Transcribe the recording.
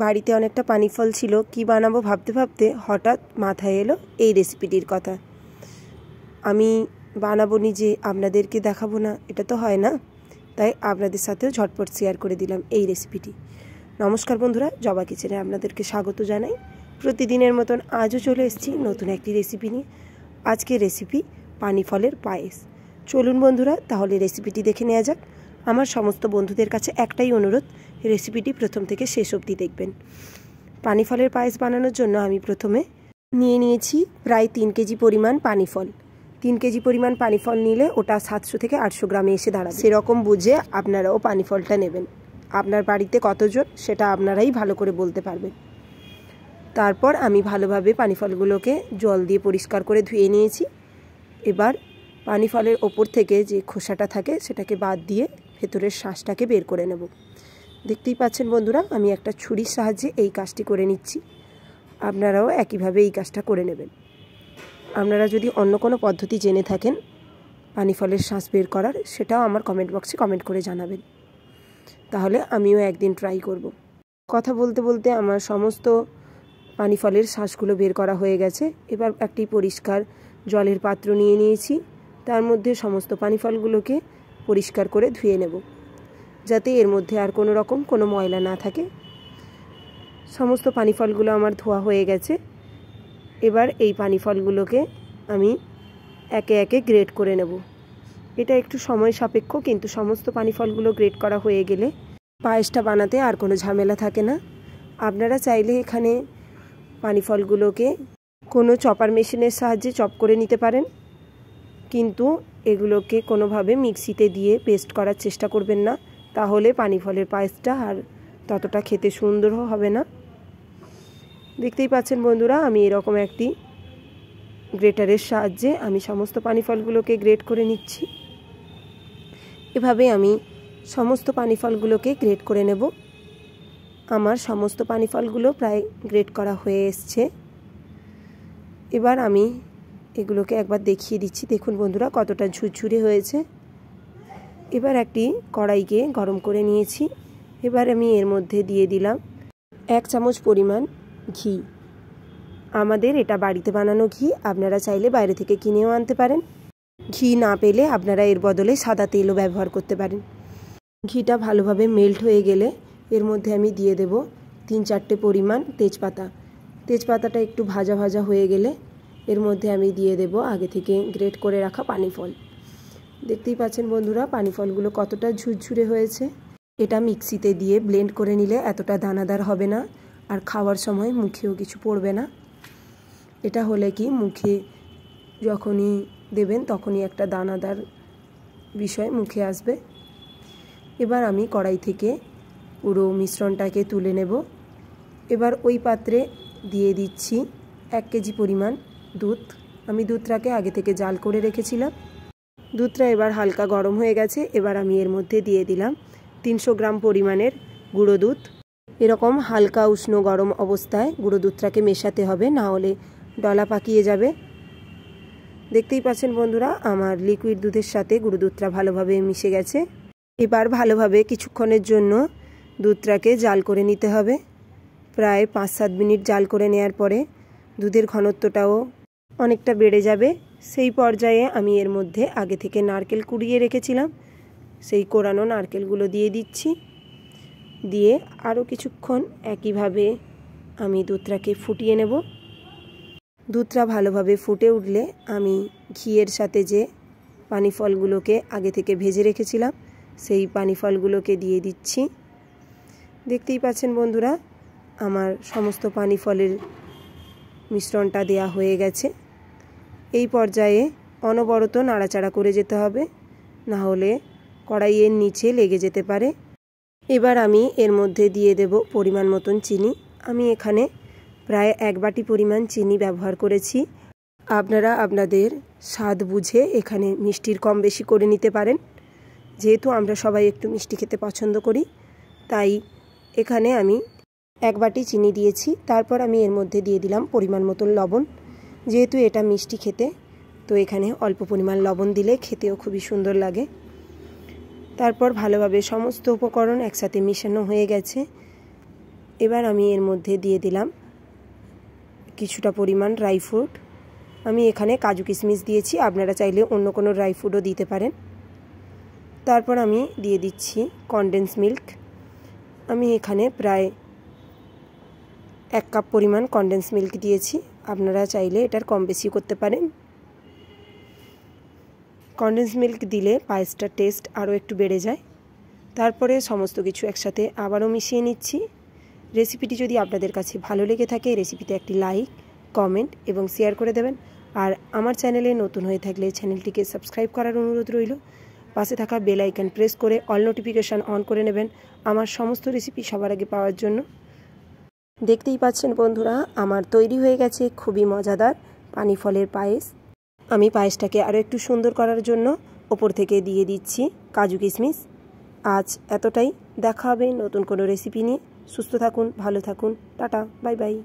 বাড়িতে অনেকটা পানি ফল ছিল, কি বানাবো ভাবতে ভাবতে হঠাৎ মাথায় এলো এই রেসিপিটির কথা। আমি বানাবো নিজে, আপনাদেরকে দেখাবো না, এটা তো হয় না, তাই আপনাদের সাথেও ঝটপট শেয়ার করে দিলাম এই রেসিপিটি। নমস্কার বন্ধুরা, জবা কিচেনে আপনাদেরকে স্বাগত জানাই। প্রতিদিনের মতন আজও চলে এসেছি নতুন একটি রেসিপি নিয়ে। আজকের রেসিপি পানি ফলের পায়েস। চলুন বন্ধুরা, তাহলে রেসিপিটি দেখে নেওয়া যাক। আমার সমস্ত বন্ধুদের কাছে একটাই অনুরোধ, রেসিপিটি প্রথম থেকে শেষ অবধি দেখবেন। পানি ফলের পায়েস বানানোর জন্য আমি প্রথমে নিয়েছি প্রায় 3 কেজি পরিমাণ পানি ফল। 3 কেজি পরিমাণ পানি ফল নিলে ওটা 700 থেকে 800 গ্রামে এসে দাঁড়াবে। সেরকম বুঝে আপনারাও পানি ফলটা নেবেন। আপনার বাড়িতে কতজন সেটা আপনারাই ভালো করে বলতে পারবেন। তারপর আমি ভালোভাবে পানি ফলগুলোকে জল দিয়ে পরিষ্কার করে ধুয়ে নিয়েছি। এবার পানি ফলের ওপর থেকে যে খোসাটা থাকে সেটাকে বাদ দিয়ে ভেতরের শাঁসটাকে বের করে নেব। দেখতেই পাচ্ছেন বন্ধুরা, আমি একটা ছুরির সাহায্যে এই কাজটি করে নিচ্ছি। আপনারাও একইভাবে এই কাজটা করে নেবেন। আপনারা যদি অন্য কোনো পদ্ধতি জেনে থাকেন পানি ফলের শাঁস বের করার, সেটাও আমার কমেন্ট বক্সে কমেন্ট করে জানাবেন, তাহলে আমিও একদিন ট্রাই করব। কথা বলতে বলতে আমার সমস্ত পানি ফলের শাঁসগুলো বের করা হয়ে গেছে। এবার একটি পরিষ্কার জলের পাত্র নিয়ে নিয়েছি, তার মধ্যে সমস্ত পানি ফলগুলোকে পরিষ্কার করে ধুয়ে নেব, যাতে এর মধ্যে আর কোনো রকম কোনো ময়লা না থাকে। সমস্ত পানি ফলগুলো আমার ধোয়া হয়ে গেছে। এবার এই পানি ফলগুলোকে আমি একে একে গ্রেট করে নেব। এটা একটু সময় সাপেক্ষ, কিন্তু সমস্ত পানি ফলগুলো গ্রেট করা হয়ে গেলে পায়েসটা বানাতে আর কোনো ঝামেলা থাকে না। আপনারা চাইলে এখানে পানি ফলগুলোকে কোনো চপার মেশিনের সাহায্যে চপ করে নিতে পারেন, কিন্তু এগুলোকে কোনোভাবে মিক্সিতে দিয়ে পেস্ট করার চেষ্টা করবেন না, তাহলে পানি ফলের পায়েসটা আর ততটা খেতে সুন্দর হবে না। দেখতেই পাচ্ছেন বন্ধুরা, আমি এরকম একটি গ্রেটারের সাহায্যে আমি সমস্ত পানি ফলগুলোকে গ্রেট করে নিচ্ছি। এভাবে আমি সমস্ত পানি ফলগুলোকে গ্রেট করে নেব। আমার সমস্ত পানি ফলগুলো প্রায় গ্রেট করা হয়ে এসছে। এবার আমি এগুলোকে একবার দেখিয়ে দিচ্ছি। দেখুন বন্ধুরা, কতটা ঝুরঝুরে হয়েছে। এবার একটি কড়াইকে গরম করে নিয়েছি। এবার আমি এর মধ্যে দিয়ে দিলাম 1 চামচ পরিমাণ ঘি। আমাদের এটা বাড়িতে বানানো ঘি, আপনারা চাইলে বাইরে থেকে কিনেও আনতে পারেন। ঘি না পেলে আপনারা এর বদলে সাদা তেলও ব্যবহার করতে পারেন। ঘিটা ভালোভাবে মেল্ট হয়ে গেলে এর মধ্যে আমি দিয়ে দেব 3-4টে পরিমাণ তেজপাতা। তেজপাতাটা একটু ভাজা ভাজা হয়ে গেলে এর মধ্যে আমি দিয়ে দেব আগে থেকে গ্রেট করে রাখা পানি ফল। দেখতেই পাচ্ছেন বন্ধুরা, পানি ফলগুলো কতটা ঝুরঝুরে হয়েছে। এটা মিক্সিতে দিয়ে ব্লেন্ড করে নিলে এতটা দানাদার হবে না, আর খাওয়ার সময় মুখেও কিছু পড়বে না। এটা হলে কি মুখে যখনই দেবেন তখনই একটা দানাদার বিষয় মুখে আসবে। এবার আমি কড়াই থেকে পুরো মিশ্রণটাকে তুলে নেব। এবার ওই পাত্রে দিয়ে দিচ্ছি 1 কেজি পরিমাণ দুধ। আমি দুধটাকে আগে থেকে জাল করে রেখেছিলাম। দুধটা এবার হালকা গরম হয়ে গেছে। এবার আমি এর মধ্যে দিয়ে দিলাম 300 গ্রাম পরিমাণের গুঁড়ো দুধ। এরকম হালকা উষ্ণ গরম অবস্থায় গুঁড়ো দুধটাকে মেশাতে হবে, না হলে ডলা পাকিয়ে যাবে। দেখতেই পাচ্ছেন বন্ধুরা, আমার লিকুইড দুধের সাথে গুঁড়ো দুধটা ভালোভাবে মিশে গেছে। এবার ভালোভাবে কিছুক্ষণের জন্য দুধটাকে জাল করে নিতে হবে। প্রায় 5-7 মিনিট জাল করে নেওয়ার পরে দুধের ঘনত্বটাও অনেকটা বেড়ে যাবে। সেই পর্যায়ে আমি এর মধ্যে আগে থেকে নারকেল কুড়িয়ে রেখেছিলাম, সেই কোরানো নারকেলগুলো দিয়ে দিচ্ছি। দিয়ে আরও কিছুক্ষণ একইভাবে আমি দুধটাকে ফুটিয়ে নেব। দুধটা ভালোভাবে ফুটে উঠলে আমি ঘিয়ের সাথে যে পানি ফলগুলোকে আগে থেকে ভেজে রেখেছিলাম সেই পানি ফলগুলোকে দিয়ে দিচ্ছি। দেখতেই পাচ্ছেন বন্ধুরা, আমার সমস্ত পানি ফলের মিশ্রণটা দেয়া হয়ে গেছে। এই পর্যায়ে অনবরত নাড়াচাড়া করে যেতে হবে, না হলে কড়াইয়ের নিচে লেগে যেতে পারে। এবার আমি এর মধ্যে দিয়ে দেব পরিমাণ মতন চিনি। আমি এখানে প্রায় 1 বাটি পরিমাণ চিনি ব্যবহার করেছি। আপনারা আপনাদের স্বাদ বুঝে এখানে মিষ্টির কম বেশি করে নিতে পারেন। যেহেতু আমরা সবাই একটু মিষ্টি খেতে পছন্দ করি, তাই এখানে আমি 1 বাটি চিনি দিয়েছি। তারপর আমি এর মধ্যে দিয়ে দিলাম পরিমাণ মতন লবণ। যেহেতু এটা মিষ্টি খেতে, তো এখানে অল্প পরিমাণ লবণ দিলে খেতেও খুবই সুন্দর লাগে। তারপর ভালোভাবে সমস্ত উপকরণ একসাথে মিশানো হয়ে গেছে। এবার আমি এর মধ্যে দিয়ে দিলাম কিছুটা পরিমাণ ড্রাই ফ্রুট। আমি এখানে কাজু কিশমিশ দিয়েছি, আপনারা চাইলে অন্য কোনো ড্রাই ফ্রুটও দিতে পারেন। তারপর আমি দিয়ে দিচ্ছি কনডেন্স মিল্ক। আমি এখানে প্রায় 1 কাপ পরিমাণ কনডেন্স মিল্ক দিয়েছি, আপনারা চাইলে এটার কম বেশি করতে পারেন। কনডেন্স মিল্ক দিলে পায়েসটার টেস্ট আরও একটু বেড়ে যায়। তারপরে সমস্ত কিছু একসাথে আবারও মিশিয়ে নিচ্ছি। রেসিপিটি যদি আপনাদের কাছে ভালো লেগে থাকে, রেসিপিতে একটি লাইক, কমেন্ট এবং শেয়ার করে দেবেন। আর আমার চ্যানেলে নতুন হয়ে থাকলে চ্যানেলটিকে সাবস্ক্রাইব করার অনুরোধ রইল। পাশে থাকা বেল আইকন প্রেস করে অল নোটিফিকেশান অন করে নেবেন আমার সমস্ত রেসিপি সবার আগে পাওয়ার জন্য। দেখতেই পাচ্ছেন বন্ধুরা, আমার তৈরি হয়ে গেছে খুবই মজাদার পানি ফলের পায়েস। আমি পায়েসটাকে আরও একটু সুন্দর করার জন্য ওপর থেকে দিয়ে দিচ্ছি কাজু কিশমিশ। আজ এতটাই, দেখা হবে নতুন কোনো রেসিপি নিয়ে। সুস্থ থাকুন, ভালো থাকুন, টাটা, বাই বাই।